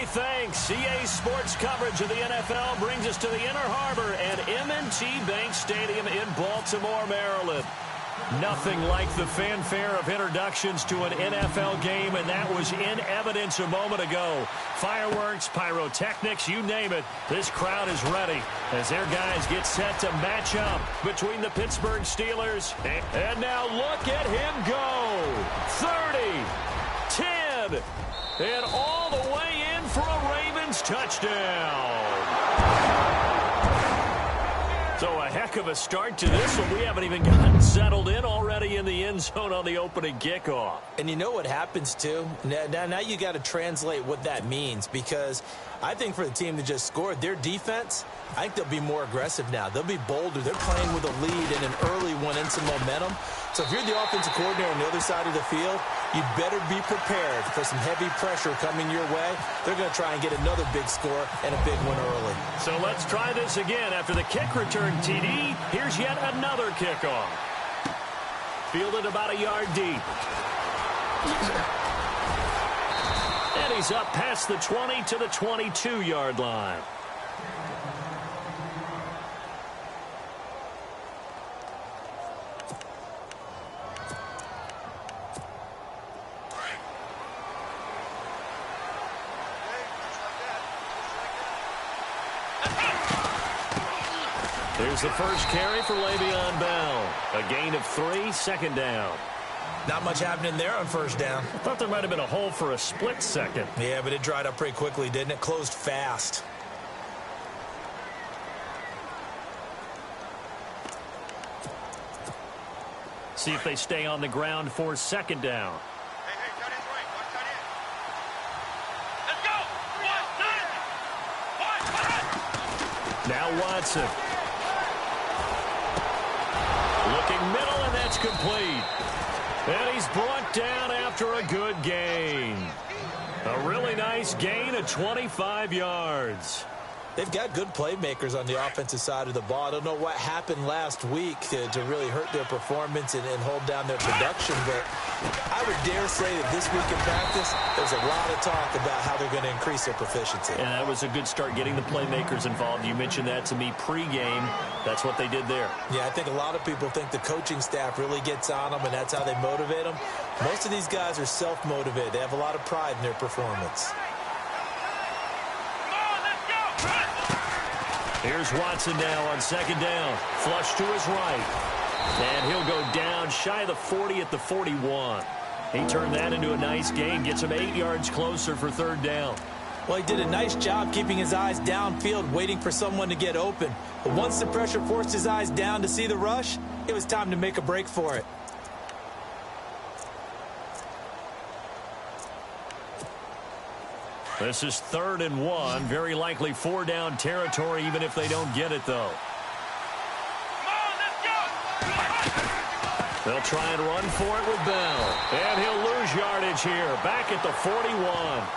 thanks. EA Sports coverage of the NFL brings us to the Inner Harbor and M&T Bank Stadium in Baltimore, Maryland. Nothing like the fanfare of introductions to an NFL game, and that was in evidence a moment ago. Fireworks, pyrotechnics, you name it. This crowd is ready as their guys get set to match up between the Pittsburgh Steelers. And now look at him go. 30, 10, and all the way in for a Ravens touchdown. So a heck of a start to this one. We haven't even gotten settled in already in the end zone on the opening kickoff. And you know what happens, too? Now you got to translate what that means, because I think for the team that just scored, their defense, I think they'll be more aggressive now. They'll be bolder. They're playing with a lead and an early one and some momentum. So if you're the offensive coordinator on the other side of the field, you better be prepared for some heavy pressure coming your way. They're going to try and get another big score and a big one early. So let's try this again. After the kick return TD, here's yet another kickoff. Fielded about a yard deep. And he's up past the 20 to the 22-yard line. Here's the first carry for Le'Veon Bell. A gain of 3, second down. Not much happening there on first down. I thought there might have been a hole for a split second. Yeah, but it dried up pretty quickly, didn't it? Closed fast. See if they stay on the ground for second down. Hey, tight end's right. Watch tight end. Let's go. Now Watson. Looking middle, and that's complete. And he's brought down after a good gain. A really nice gain of 25 yards. They've got good playmakers on the offensive side of the ball. I don't know what happened last week to really hurt their performance and hold down their production, but I would dare say that this week in practice, there's a lot of talk about how they're going to increase their proficiency. And that was a good start getting the playmakers involved. You mentioned that to me pregame. That's what they did there. Yeah, I think a lot of people think the coaching staff really gets on them, and that's how they motivate them. Most of these guys are self-motivated. They have a lot of pride in their performance. Here's Watson now on second down. Flush to his right. And he'll go down shy of the 40 at the 41. He turned that into a nice gain. Gets him 8 yards closer for third down. Well, he did a nice job keeping his eyes downfield, waiting for someone to get open. But once the pressure forced his eyes down to see the rush, it was time to make a break for it. This is 3rd and 1. Very likely 4-down territory, even if they don't get it, though. They'll try and run for it with Bell. And he'll lose yardage here. Back at the 41.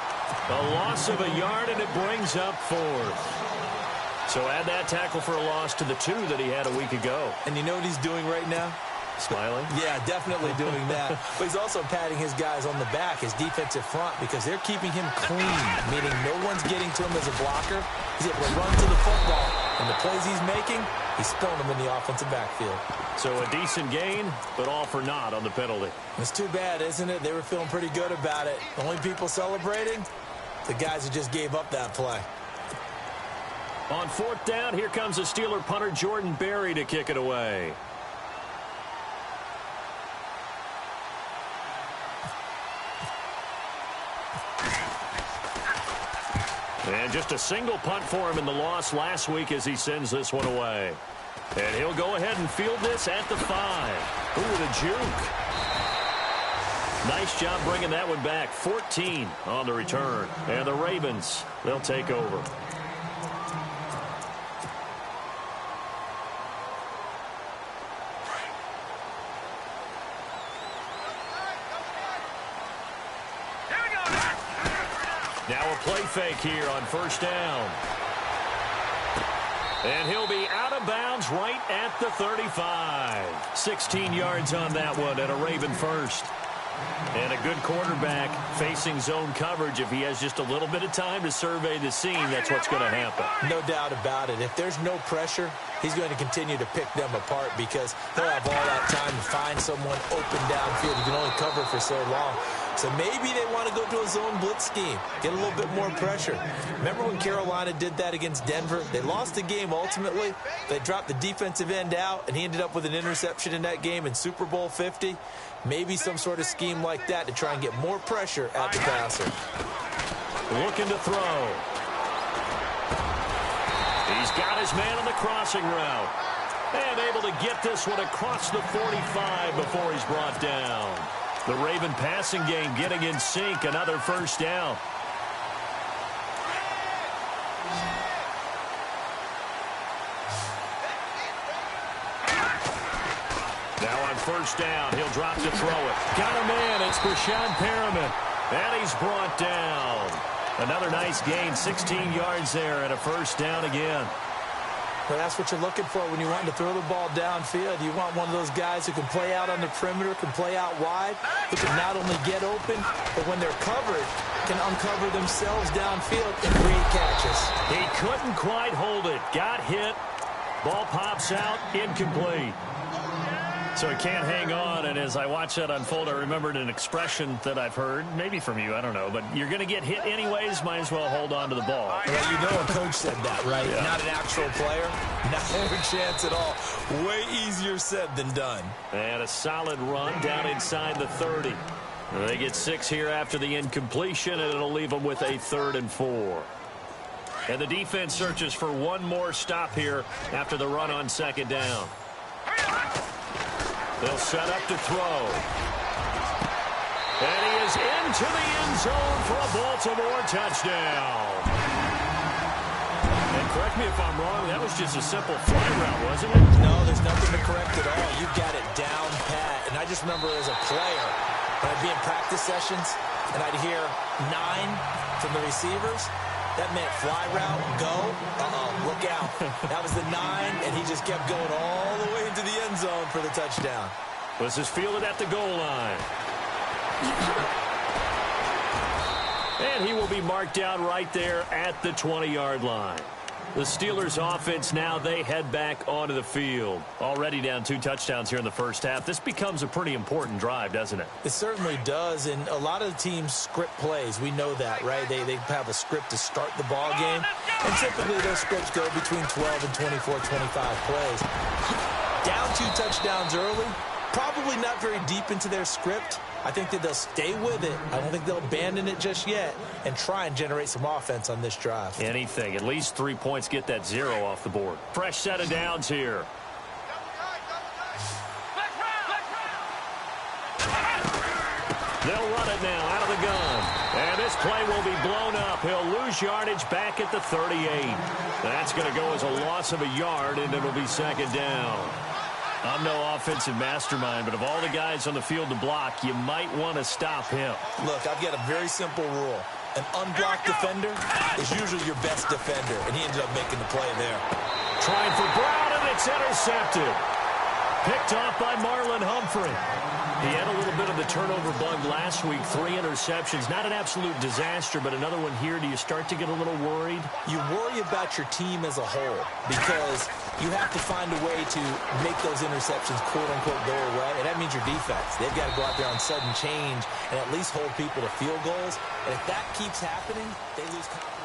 A loss of a yard, and it brings up 4th. So add that tackle for a loss to the 2 that he had a week ago. And you know what he's doing right now? Smiling? Yeah, definitely doing that. But he's also patting his guys on the back, his defensive front, because they're keeping him clean, meaning no one's getting to him as a blocker. He's able to run to the football, and the plays he's making, he's throwing them in the offensive backfield. So a decent gain, but all for naught on the penalty. It's too bad, isn't it? They were feeling pretty good about it. The only people celebrating, the guys who just gave up that play. On 4th down, here comes the Steeler punter Jordan Berry to kick it away. And just a single punt for him in the loss last week as he sends this one away. And he'll go ahead and field this at the 5. Ooh, the juke. Nice job bringing that one back. 14 on the return. And the Ravens, they'll take over. Now a play fake here on first down. And he'll be out of bounds right at the 35. 16 yards on that one and a Raven first. And a good quarterback facing zone coverage. If he has just a little bit of time to survey the scene, that's what's going to happen. No doubt about it. If there's no pressure, he's going to continue to pick them apart because he'll have all that time to find someone open downfield. You can only cover for so long. So maybe they want to go to a zone blitz scheme, get a little bit more pressure. Remember when Carolina did that against Denver? They lost the game ultimately. They dropped the defensive end out, and he ended up with an interception in that game in Super Bowl 50. Maybe some sort of scheme like that to try and get more pressure at the passer. Looking to throw. He's got his man on the crossing route. And able to get this one across the 45 before he's brought down. The Raven passing game getting in sync. Another first down. Now on first down, he'll drop to throw it. Got a man. It's Brashad Perriman. And he's brought down. Another nice gain, 16 yards there and a first down again. Well, that's what you're looking for when you want to throw the ball downfield. You want one of those guys who can play out on the perimeter, can play out wide, who can not only get open, but when they're covered, can uncover themselves downfield and create catches. He couldn't quite hold it. Got hit. Ball pops out, incomplete. So he can't hang on, and as I watch that unfold, I remembered an expression that I've heard, maybe from you, I don't know, but you're going to get hit anyways, might as well hold on to the ball. Well, you know a coach said that, right? Yeah. Not an actual player. Not a chance at all. Way easier said than done. And a solid run down inside the 30. They get 6 here after the incompletion, and it'll leave them with a 3rd and 4. And the defense searches for one more stop here after the run on second down. They'll set up to throw. And he is into the end zone for a Baltimore touchdown. And correct me if I'm wrong, that was just a simple fly route, wasn't it? No, there's nothing to correct at all. You got it down pat. And I just remember as a player, when I'd be in practice sessions, and I'd hear 9 from the receivers, that meant fly route, go, look out. That was the 9, and he just kept going all the way into the end zone for the touchdown. This is fielded at the goal line. And he will be marked down right there at the 20-yard line. The Steelers offense now, they head back onto the field. Already down 2 touchdowns here in the first half. This becomes a pretty important drive, doesn't it? It certainly does, and a lot of the teams script plays. We know that, right? They have a script to start the ball game, and typically those scripts go between 12 and 24, 25 plays. Down 2 touchdowns early, probably not very deep into their script. I think that they'll stay with it. I don't think they'll abandon it just yet and try and generate some offense on this drive. Anything. At least 3 points, get that 0 off the board. Fresh set of downs here. They'll run it now out of the gun. And this play will be blown up. He'll lose yardage back at the 38. That's going to go as a loss of a yard, and it'll be second down. I'm no offensive mastermind, but of all the guys on the field to block, you might want to stop him. Look, I've got a very simple rule. An unblocked defender is usually your best defender, and he ended up making the play there. Trying for Brown, and it's intercepted. Picked off by Marlon Humphrey. He had a little bit of the turnover bug last week. 3 interceptions. Not an absolute disaster, but another one here. Do you start to get a little worried? You worry about your team as a whole because you have to find a way to make those interceptions, quote-unquote, go away, and that means your defense. They've got to go out there on sudden change and at least hold people to field goals. And if that keeps happening, they lose confidence.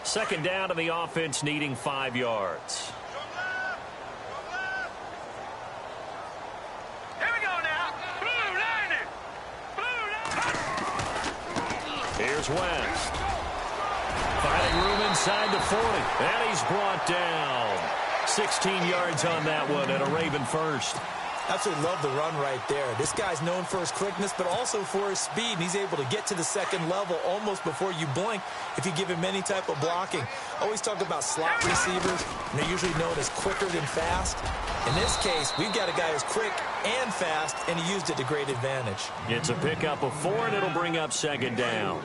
Second down to the offense, needing 5 yards. Here we go now. Blue line. Here's West. Finding room inside the 40. And he's brought down. 16 yards on that one and a Raven first. Absolutely love the run right there. This guy's known for his quickness, but also for his speed. And he's able to get to the second level almost before you blink if you give him any type of blocking. Always talk about slot receivers, and they're usually known as quicker than fast. In this case, we've got a guy who's quick and fast, and he used it to great advantage. It's a pickup of 4, and it'll bring up second down.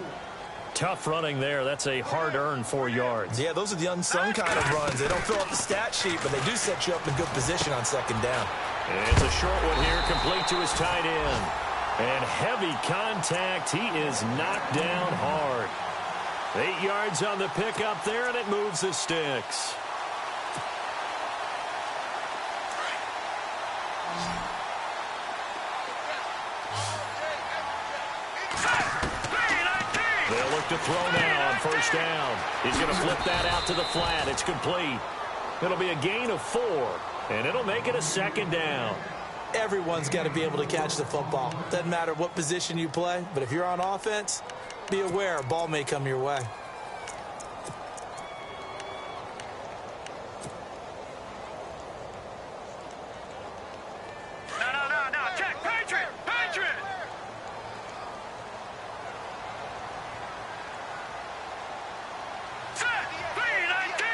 Tough running there. That's a hard-earned 4 yards. Yeah, those are the unsung kind of runs. They don't fill up the stat sheet, but they do set you up in good position on second down. And it's a short one here, complete to his tight end. And heavy contact. He is knocked down hard. 8 yards on the pickup there, and it moves the sticks. They'll look to throw now on first down. He's going to flip that out to the flat. It's complete. It'll be a gain of 4, and it'll make it a second down. Everyone's got to be able to catch the football. Doesn't matter what position you play, but if you're on offense, be aware a ball may come your way. No. Check. Patriot. Set. 319.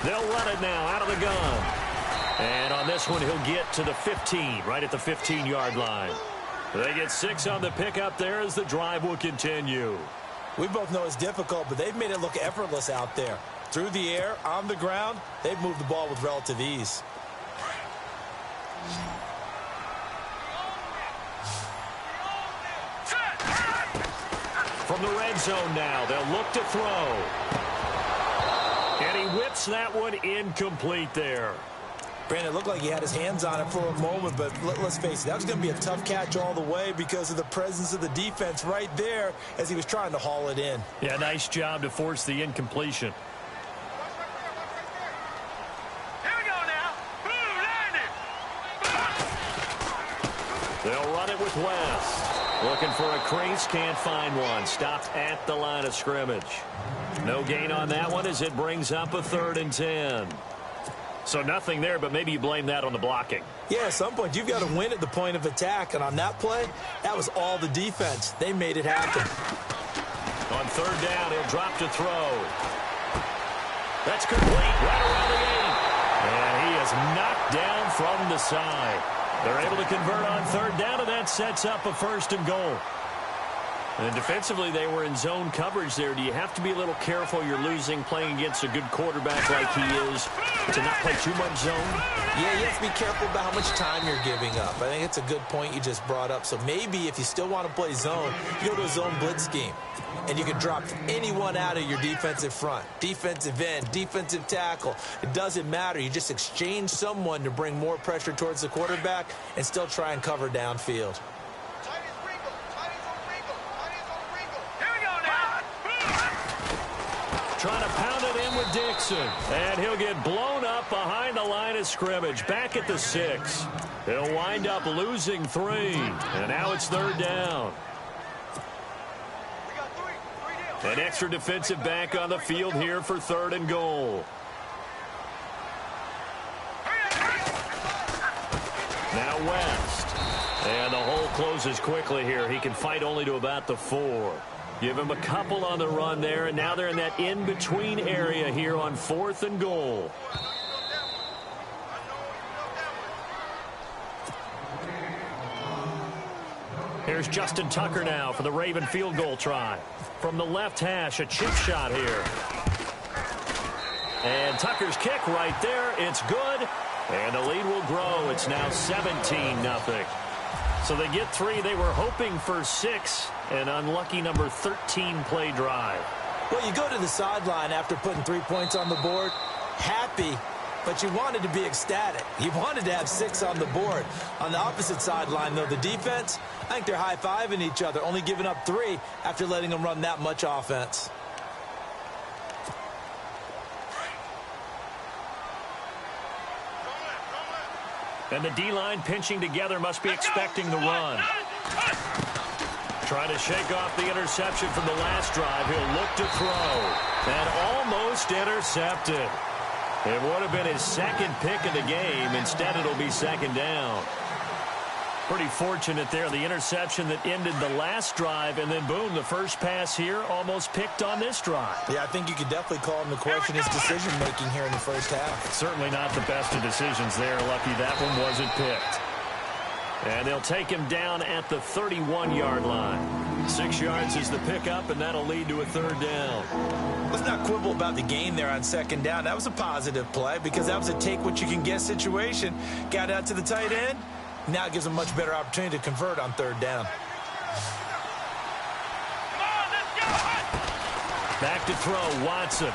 They'll run it now out of the gun. And on this one, he'll get to the 15, right at the 15-yard line. They get 6 on the pickup there as the drive will continue. We both know it's difficult, but they've made it look effortless out there. Through the air, on the ground, they've moved the ball with relative ease. From the red zone now, they'll look to throw. And he whips that one incomplete there. Brandon, it looked like he had his hands on it for a moment, but let's face it, that was going to be a tough catch all the way because of the presence of the defense right there as he was trying to haul it in. Yeah, nice job to force the incompletion. Here we go now. Boom, landed. They'll run it with West. Looking for a crease, can't find one. Stopped at the line of scrimmage. No gain on that one as it brings up a 3rd and 10. So nothing there, but maybe you blame that on the blocking. Yeah, at some point, you've got to win at the point of attack. And on that play, that was all the defense. They made it happen. On 3rd down, he'll drop to throw. That's complete right around the 8. And he is knocked down from the side. They're able to convert on 3rd down, and that sets up a 1st and goal. And defensively, they were in zone coverage there. Do you have to be a little careful? You're losing playing against a good quarterback like he is to not play too much zone? Yeah, you have to be careful about how much time you're giving up. I think it's a good point you just brought up. So maybe if you still want to play zone, you go to a zone blitz scheme. And you can drop anyone out of your defensive front. Defensive end, defensive tackle. It doesn't matter. You just exchange someone to bring more pressure towards the quarterback and still try and cover downfield. Trying to pound it in with Dixon. And he'll get blown up behind the line of scrimmage. Back at the 6. He'll wind up losing 3. And now it's 3rd down. An extra defensive back on the field here for 3rd and goal. Now West. And the hole closes quickly here. He can fight only to about the 4. Give him a couple on the run there, and now they're in that in-between area here on 4th and goal. Here's Justin Tucker now for the Raven field goal try. From the left hash, a chip shot here. And Tucker's kick right there. It's good, and the lead will grow. It's now 17-0. So they get 3. They were hoping for 6. An unlucky number 13 play drive. Well, you go to the sideline after putting 3 points on the board, happy, but you wanted to be ecstatic. You wanted to have 6 on the board. On the opposite sideline, though, the defense, I think they're high-fiving each other, only giving up 3 after letting them run that much offense. And the D-line pinching together must be expecting the run. Trying to shake off the interception from the last drive. He'll look to throw. And almost intercepted. It would have been his 2nd pick of the game. Instead, it'll be 2nd down. Pretty fortunate there. The interception that ended the last drive, and then, boom, the first pass here almost picked on this drive. Yeah, I think you could definitely call him to question his decision-making here in the first half. Certainly not the best of decisions there. Lucky that one wasn't picked. And they'll take him down at the 31-yard line. 6 yards is the pickup, and that'll lead to a third down. Let's not quibble about the gain there on second down. That was a positive play because that was a take-what-you-can-get situation. Got out to the tight end. Now it gives them a much better opportunity to convert on third down. Come on, let's go. Back to throw, Watson.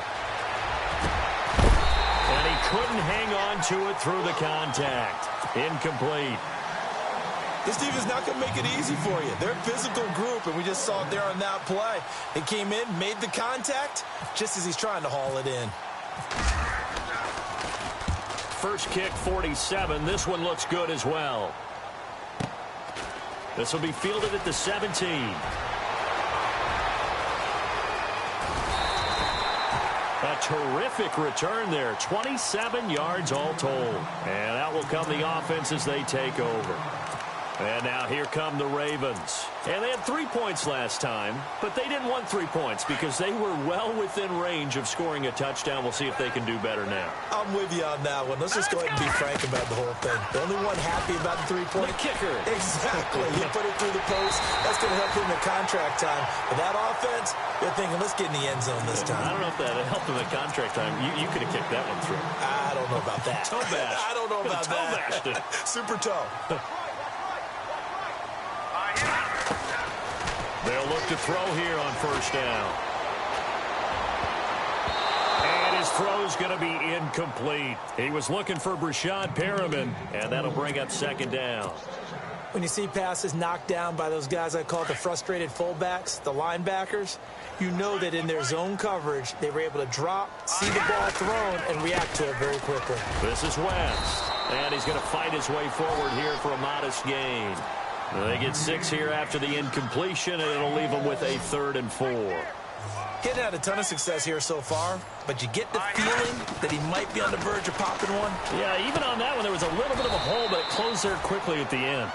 And he couldn't hang on to it through the contact. Incomplete. This defense is not going to make it easy for you. They're a physical group, and we just saw it there on that play. They came in, made the contact, just as he's trying to haul it in. First kick, 47. This one looks good as well. This will be fielded at the 17. A terrific return there. 27 yards all told. And out will come the offense as they take over. And now here come the Ravens. And they had 3 points last time, but they didn't want 3 points because they were well within range of scoring a touchdown. We'll see if they can do better now. I'm with you on that one. Let's just go ahead and be frank about the whole thing. The only one happy about the 3-point. The kicker. Exactly. He put it through the post. That's going to help him in contract time. But that offense, they're thinking, let's get in the end zone this time. I don't know if that helped him at contract time. You could have kicked that one through. I don't know about that. Toe bash. I don't know about toe that. bashed it. Super toe. They'll look to throw here on first down. And his throw's going to be incomplete. He was looking for Brashad Perriman, and that'll bring up second down. When you see passes knocked down by those guys I call the frustrated fullbacks, the linebackers, you know that in their zone coverage, they were able to drop, see the ball thrown, and react to it very quickly. This is West, and he's going to fight his way forward here for a modest gain. They get 6 here after the incompletion, and it'll leave them with a 3rd and 4. He hadn't had a ton of success here so far, but you get the feeling that he might be on the verge of popping one. Yeah, even on that one, there was a little bit of a hole, but it closed there quickly at the end.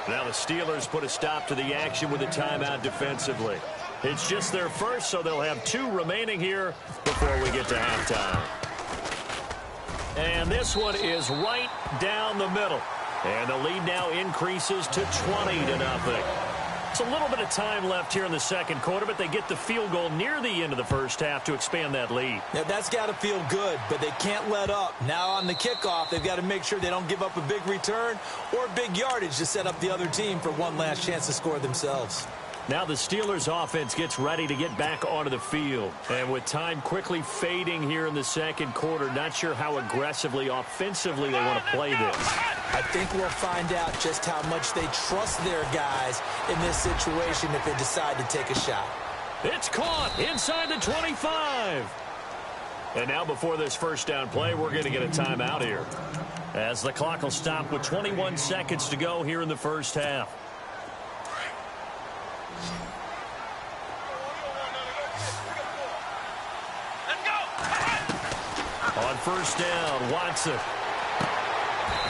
Now the Steelers put a stop to the action with a timeout defensively. It's just their first, so they'll have 2 remaining here before we get to halftime. And this one is right down the middle. And the lead now increases to 20-0. It's a little bit of time left here in the second quarter, but they get the field goal near the end of the first half to expand that lead. Now, that's got to feel good, but they can't let up. Now on the kickoff, they've got to make sure they don't give up a big return or big yardage to set up the other team for one last chance to score themselves. Now the Steelers offense gets ready to get back onto the field. And with time quickly fading here in the second quarter, not sure how aggressively, offensively they want to play this. I think we'll find out just how much they trust their guys in this situation if they decide to take a shot. It's caught inside the 25. And now before this first down play, we're going to get a timeout here, as the clock will stop with 21 seconds to go here in the first half. On first down, Watson.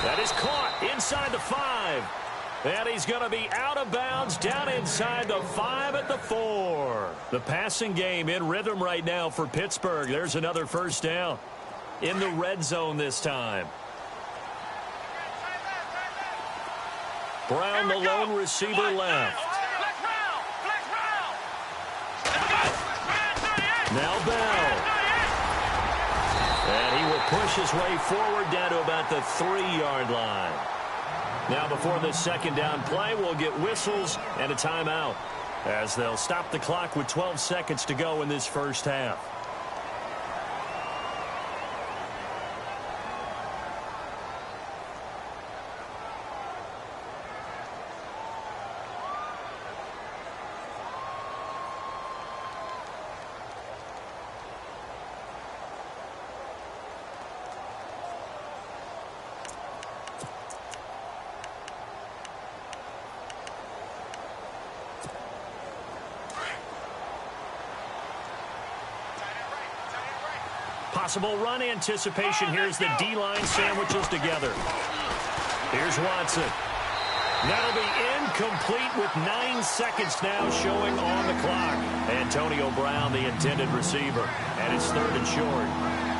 That is caught inside the 5. And he's going to be out of bounds down inside the 5 at the 4. The passing game in rhythm right now for Pittsburgh. There's another first down in the red zone this time. Brown, the lone receiver, left. Now Bell. And he will push his way forward down to about the 3-yard line. Now before this second down play, we'll get whistles and a timeout, as they'll stop the clock with 12 seconds to go in this first half. Possible run anticipation. Here's the D-line sandwiches together. Here's Watson. That'll be incomplete with 9 seconds now showing on the clock. Antonio Brown, the intended receiver, and it's 3rd and short.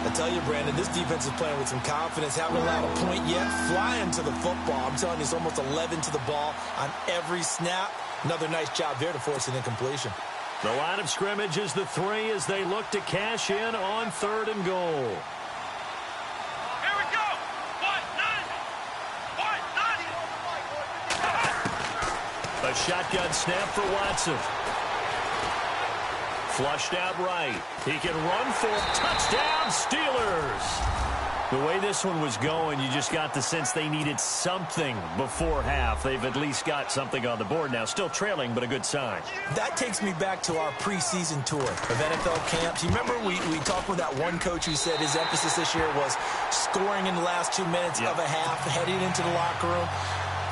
I tell you, Brandon, this defense is playing with some confidence. Haven't allowed a point yet. Flying to the football. I'm telling you, it's almost 11 to the ball on every snap. Another nice job there to force an incompletion. The line of scrimmage is the 3 as they look to cash in on 3rd and goal. Here we go. 1-9. A shotgun snap for Watson. Flushed out right. He can run for touchdown, Steelers. The way this one was going, you just got the sense they needed something before half. They've at least got something on the board now. Still trailing, but a good sign. That takes me back to our preseason tour of NFL camps. You remember we talked with that one coach who said his emphasis this year was scoring in the last 2 minutes of a half, heading into the locker room.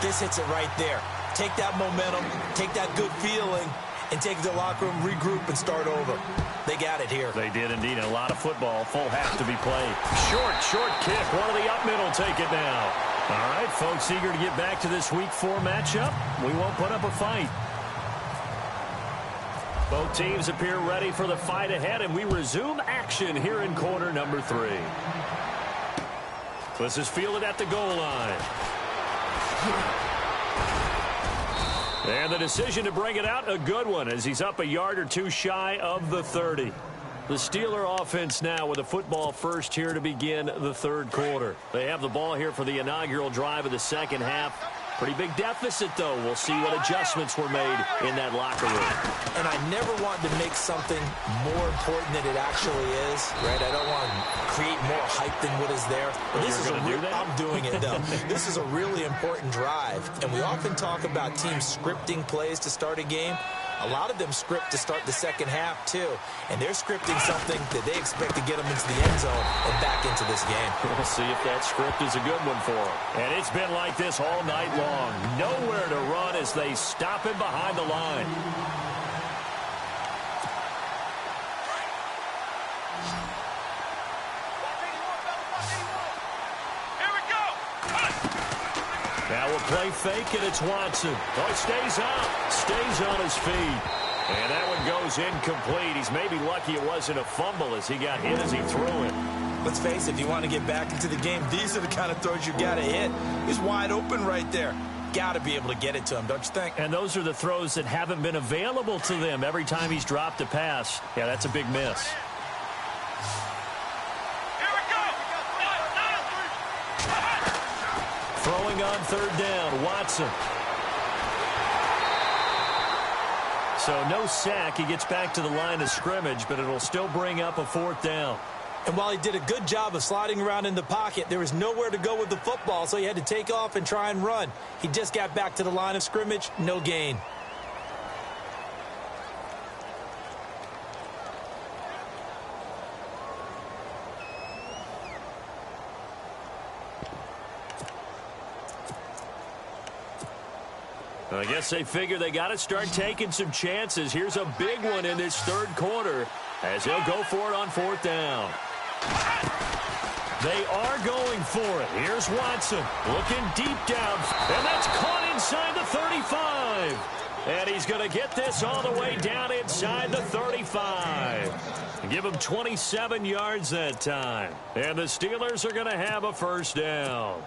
This hits it right there. Take that momentum, take that good feeling, and take it to the locker room, regroup, and start over. They got it here. They did indeed. A lot of football. Full half to be played. Short kick. One of the up middle take it now. All right, folks, eager to get back to this Week 4 matchup. We won't put up a fight. Both teams appear ready for the fight ahead, and we resume action here in quarter number 3. This is fielded at the goal line. And the decision to bring it out, a good one, as he's up a yard or two shy of the 30. The Steeler offense now with a football first here to begin the 3rd quarter. They have the ball here for the inaugural drive of the 2nd half. Pretty big deficit, though. We'll see what adjustments were made in that locker room. And I never want to make something more important than it actually is, right? I don't want to create more hype than what is there. But this is I'm doing it, though. This is a really important drive. And we often talk about teams scripting plays to start a game. A lot of them script to start the 2nd half, too. And they're scripting something that they expect to get them into the end zone and back into this game. We'll see if that script is a good one for them. And it's been like this all night long. Nowhere to run as they stop him behind the line. Here we go. Now we'll play fake, and it's Watson. Oh, he stays on his feet. And that one goes incomplete. He's maybe lucky it wasn't a fumble as he got hit as he threw it. Let's face it, if you want to get back into the game, these are the kind of throws you got to hit. He's wide open right there. Got to be able to get it to him, don't you think? And those are the throws that haven't been available to them every time he's dropped a pass. Yeah, that's a big miss. Here we go. Throwing on 3rd down, Watson. So no sack. He gets back to the line of scrimmage, but it'll still bring up a 4th down. And while he did a good job of sliding around in the pocket, there was nowhere to go with the football, so he had to take off and try and run. He just got back to the line of scrimmage, no gain. I guess they figure they got to start taking some chances. Here's a big one in this 3rd quarter as he'll go for it on 4th down. They are going for it. Here's Watson looking deep down, and that's caught inside the 35. And he's going to get this all the way down inside the 35. Give him 27 yards that time. And the Steelers are going to have a 1st down.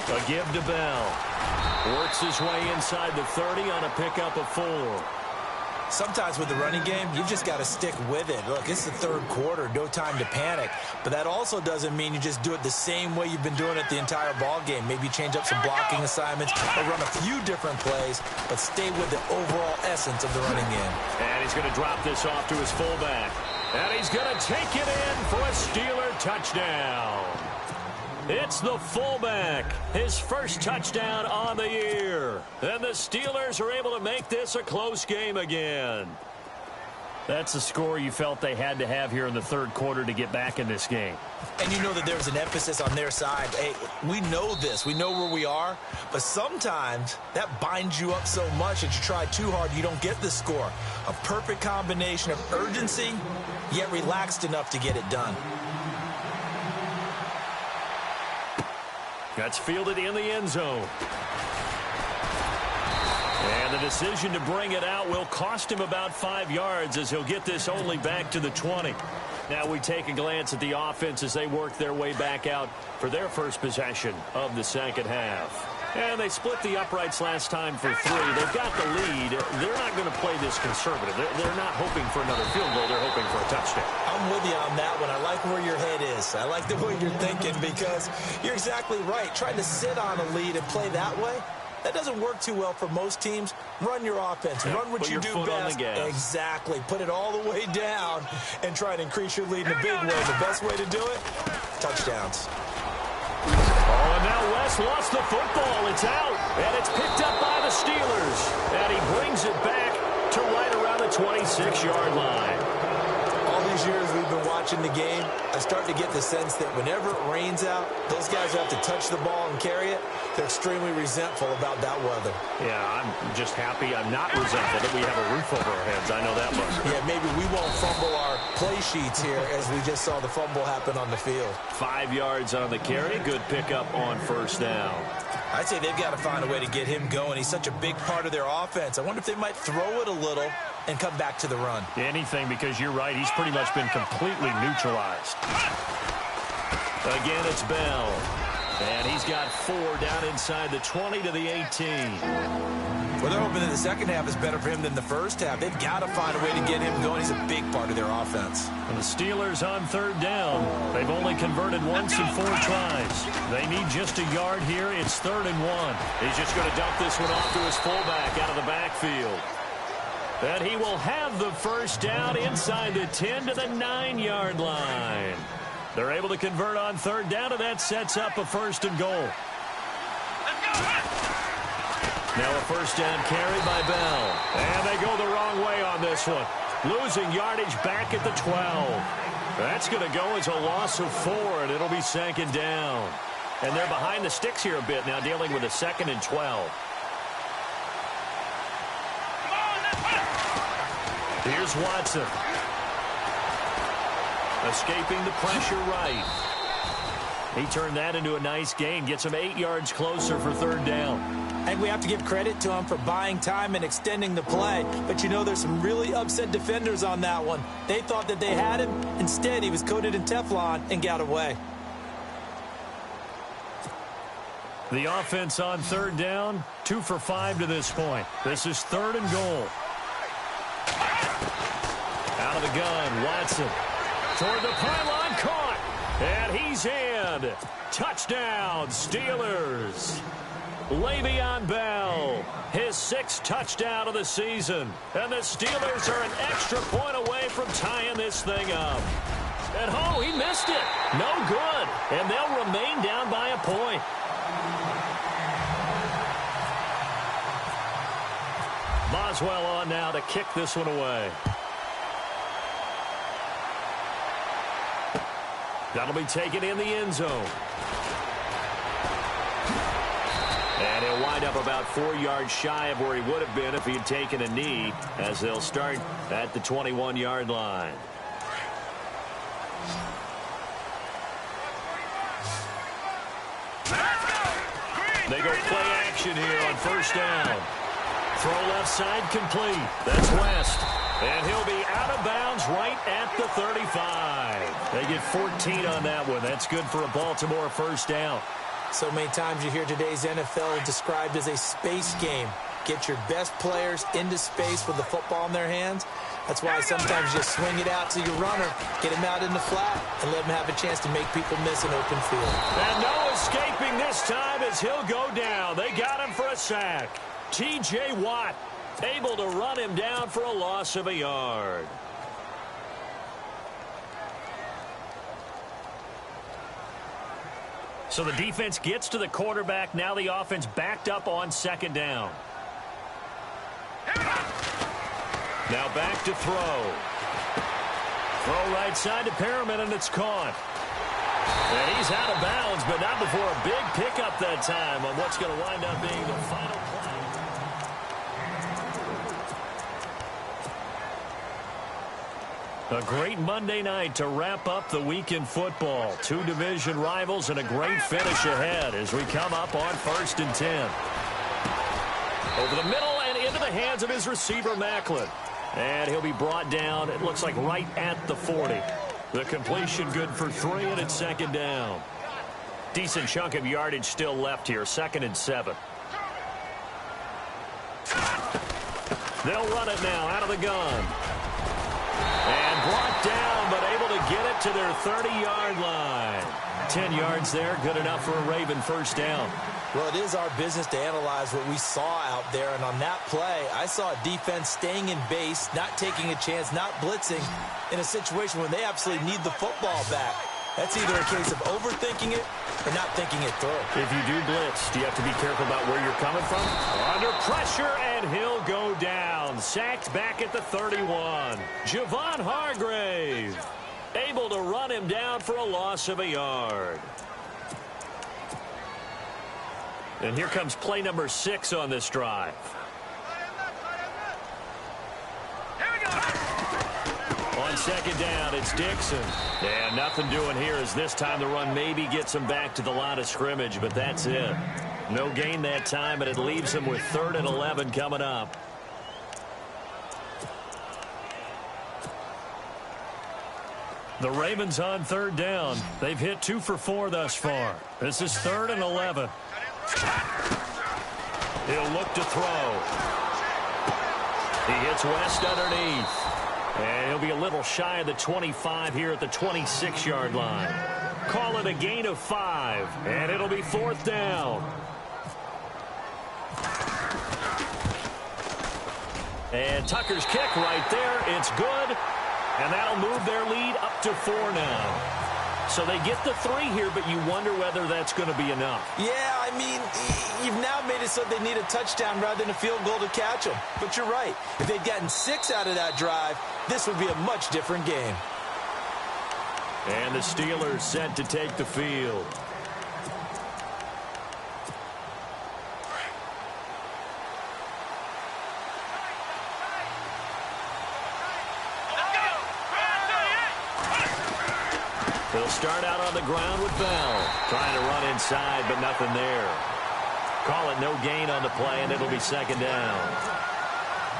A give to Bell. Works his way inside the 30 on a pickup of 4. Sometimes with the running game, you've just got to stick with it. Look, it's the 3rd quarter, no time to panic. But that also doesn't mean you just do it the same way you've been doing it the entire ball game. Maybe change up some blocking assignments or run a few different plays, but stay with the overall essence of the running game. And he's going to drop this off to his fullback. And he's going to take it in for a Steeler touchdown. It's the fullback, his first touchdown on the year. And the Steelers are able to make this a close game again. That's the score you felt they had to have here in the 3rd quarter to get back in this game. And you know that there's an emphasis on their side. Hey, we know this. We know where we are. But sometimes that binds you up so much that you try too hard, you don't get the score. A perfect combination of urgency, yet relaxed enough to get it done. That's fielded in the end zone. And the decision to bring it out will cost him about 5 yards as he'll get this only back to the 20. Now we take a glance at the offense as they work their way back out for their first possession of the second half. And they split the uprights last time for 3. They've got the lead. They're not going to play this conservative. They're not hoping for another field goal. They're hoping for a touchdown. I'm with you on that one. I like where your head is. I like the way you're thinking because you're exactly right. Trying to sit on a lead and play that way, that doesn't work too well for most teams. Run your offense. Run what you do best. Exactly. Put it all the way down and try to increase your lead in a big way. The best way to do it, touchdowns. Oh, and now West lost the football. It's out, and it's picked up by the Steelers. And he brings it back to right around the 26-yard line. All these years we've been watching the game, I start to get the sense that whenever it rains out, those guys who have to touch the ball and carry it, they're extremely resentful about that weather. Yeah, I'm just happy I'm not resentful that we have a roof over our heads. I know that much. Yeah, maybe we won't fumble our play sheets here as we just saw the fumble happen on the field. 5 yards on the carry. Good pickup on first down. I'd say they've got to find a way to get him going. He's such a big part of their offense. I wonder if they might throw it a little and come back to the run. Anything, because you're right. He's pretty much been completely neutralized. Again, it's Bell. And he's got 4 down inside the 20 to the 18. Well, they're hoping that the second half is better for him than the first half. They've got to find a way to get him going. He's a big part of their offense. And the Steelers on third down. They've only converted once in 4 tries. They need just a yard here. It's 3rd and 1. He's just going to dump this one off to his fullback out of the backfield. And he will have the first down inside the 10 to the 9-yard line. They're able to convert on third down, and that sets up a 1st and goal. Now a first down carry by Bell. And they go the wrong way on this one. Losing yardage back at the 12. That's going to go as a loss of 4, and it'll be 2nd down. And they're behind the sticks here a bit now, dealing with a 2nd and 12. Here's Watson. Escaping the pressure right. He turned that into a nice gain. Gets him 8 yards closer for 3rd down. And we have to give credit to him for buying time and extending the play. But, you know, there's some really upset defenders on that one. They thought that they had him. Instead, he was coated in Teflon and got away. The offense on 3rd down, 2 for 5 to this point. This is 3rd and goal. Out of the gun, Watson. Toward the pylon, caught. And he's in. Touchdown, Steelers. Le'Veon Bell, his 6th touchdown of the season. And the Steelers are an extra point away from tying this thing up. And, oh, he missed it. No good. And they'll remain down by a point. Boswell on now to kick this one away. That'll be taken in the end zone. And he'll wind up about 4 yards shy of where he would have been if he had taken a knee, as they'll start at the 21-yard line. They go play action here on first down. Throw left side complete. That's West. And he'll be out of bounds right at the 35. They get 14 on that one. That's good for a Baltimore first down. So many times you hear today's NFL described as a space game. Get your best players into space with the football in their hands. That's why sometimes you just swing it out to your runner, get him out in the flat, and let him have a chance to make people miss an open field. And no escaping this time as he'll go down. They got him for a sack. T.J. Watt able to run him down for a loss of a yard. So the defense gets to the quarterback. Now the offense backed up on 2nd down. Now back to throw. Throw right side to Perriman, and it's caught. And he's out of bounds, but not before a big pickup that time on what's going to wind up being the final play. A great Monday night to wrap up the week in football. 2 division rivals and a great finish ahead as we come up on 1st and 10. Over the middle and into the hands of his receiver, Macklin. And he'll be brought down, it looks like right at the 40. The completion good for 3, and it's second down. Decent chunk of yardage still left here, 2nd and 7. They'll run it now out of the gun. And brought down, but able to get it to their 30-yard line. 10 yards there, good enough for a Raven first down. Well, it is our business to analyze what we saw out there, and on that play, I saw a defense staying in base, not taking a chance, not blitzing, in a situation where they absolutely need the football back. That's either a case of overthinking it or not thinking it through. If you do blitz, do you have to be careful about where you're coming from? Under pressure, and he'll go down. Sacked back at the 31. Javon Hargrave able to run him down for a loss of a yard. And here comes play number 6 on this drive. On second down, it's Dixon. And nothing doing here as this time the run maybe gets him back to the line of scrimmage, but that's it. No gain that time, and it leaves him with 3rd and 11 coming up. The Ravens on 3rd down. They've hit 2 for 4 thus far. This is 3rd and 11. He'll look to throw. He hits West underneath. And he'll be a little shy of the 25 here at the 26-yard line. Call it a gain of 5, and it'll be 4th down. And Tucker's kick right there. It's good, and that'll move their lead up to 4 now. So they get the 3 here, but you wonder whether that's going to be enough. Yeah, I mean, you've now made it so they need a touchdown rather than a field goal to catch them. But you're right. If they'd gotten 6 out of that drive, this would be a much different game. And the Steelers set to take the field. They'll start out on the ground with Bell. Trying to run inside, but nothing there. Call it no gain on the play, and it'll be second down.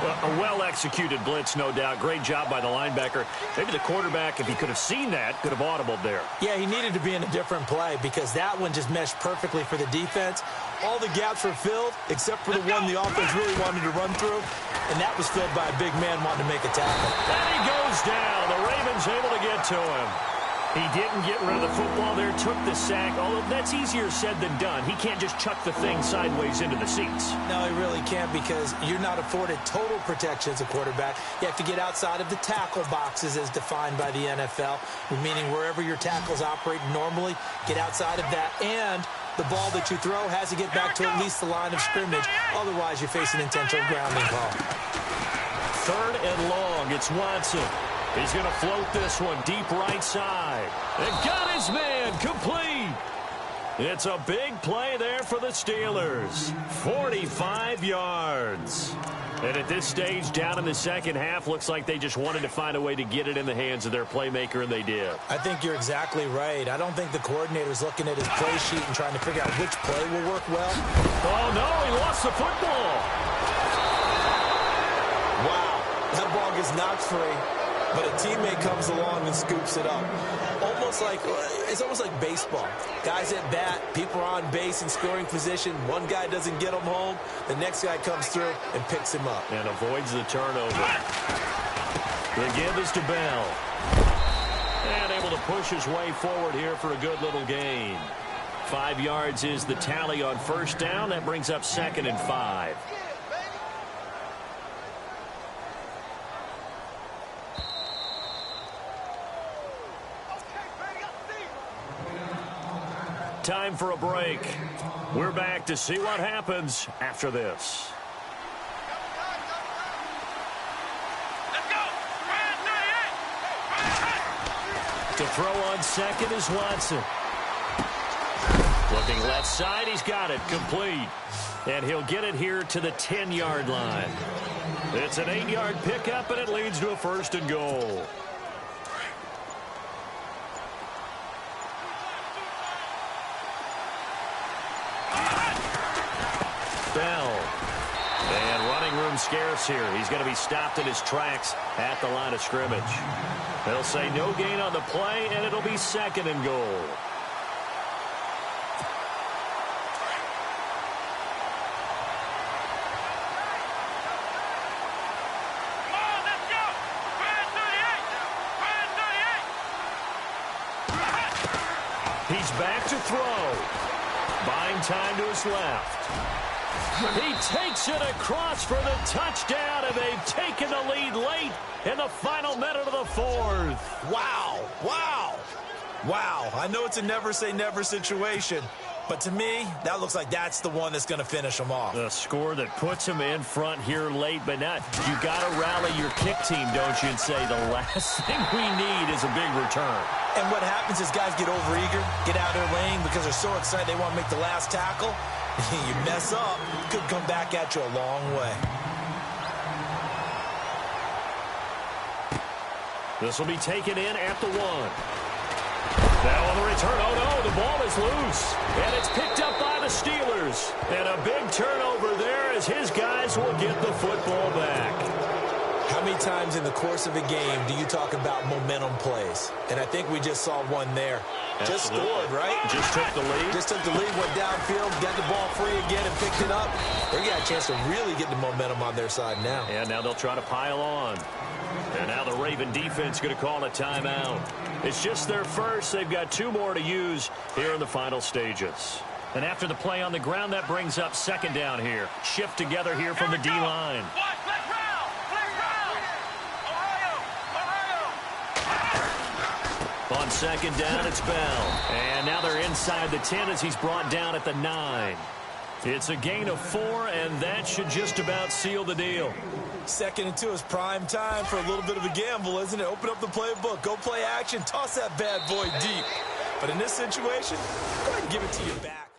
Well, a well-executed blitz, no doubt. Great job by the linebacker. Maybe the quarterback, if he could have seen that, could have audibled there. Yeah, he needed to be in a different play because that one just meshed perfectly for the defense. All the gaps were filled except for the one the offense really wanted to run through, and that was filled by a big man wanting to make a tackle. And he goes down. The Ravens able to get to him. He didn't get rid of the football there, took the sack, although that's easier said than done. He can't just chuck the thing sideways into the seats. No, he really can't because you're not afforded total protection as a quarterback. You have to get outside of the tackle boxes as defined by the NFL, meaning wherever your tackles operate normally, get outside of that. And the ball that you throw has to get back to at least the line of scrimmage. Otherwise, you're facing intentional grounding call. 3rd and long. It's Watson. He's going to float this one deep right side. And got his man complete. It's a big play there for the Steelers. 45 yards. And at this stage, down in the second half, looks like they just wanted to find a way to get it in the hands of their playmaker, and they did. I think you're exactly right. I don't think the coordinator's looking at his play sheet and trying to figure out which play will work well. Oh, no, he lost the football. Wow, that ball gets knocked free. But a teammate comes along and scoops it up. It's almost like baseball. Guys at bat, people are on base in scoring position. One guy doesn't get him home. The next guy comes through and picks him up. And avoids the turnover. The give is to Bell. And able to push his way forward here for a good little gain. 5 yards is the tally on first down. That brings up 2nd and 5. Time for a break. We're back to see what happens after this. Let's go! To throw on second is Watson. Looking left side, he's got it complete. And he'll get it here to the 10-yard line. It's an 8-yard pickup, and it leads to a 1st and goal. Bell. And running room scarce here. He's going to be stopped in his tracks at the line of scrimmage. They'll say no gain on the play, and it'll be 2nd and goal. He's back to throw. Buying time to his left. He takes it across for the touchdown, and they've taken the lead late in the final minute of the 4th. Wow. Wow. Wow. I know it's a never-say-never situation, but to me, that looks like that's the one that's going to finish them off. The score that puts him in front here late, but not. You got to rally your kick team, don't you, and say the last thing we need is a big return. And what happens is guys get overeager, get out of their lane because they're so excited they want to make the last tackle. You mess up, could come back at you a long way. This will be taken in at the 1. Now on the return, oh no, the ball is loose. And it's picked up by the Steelers. And a big turnover there as his guys will get the football back. How many times in the course of a game do you talk about momentum plays? And I think we just saw one there. Absolutely. Just scored, right? Just took the lead. Just took the lead, went downfield, got the ball free again and picked it up. They got a chance to really get the momentum on their side now. And now they'll try to pile on. And now the Raven defense going to call a timeout. It's just their first. They've got 2 more to use here in the final stages. And after the play on the ground, that brings up 2nd down here. Shift together here from the D-line. On 2nd down, it's Bell. And now they're inside the 10 as he's brought down at the 9. It's a gain of 4, and that should just about seal the deal. 2nd and 2 is prime time for a little bit of a gamble, isn't it? Open up the playbook, go play action, toss that bad boy deep. But in this situation, go ahead and give it to your back.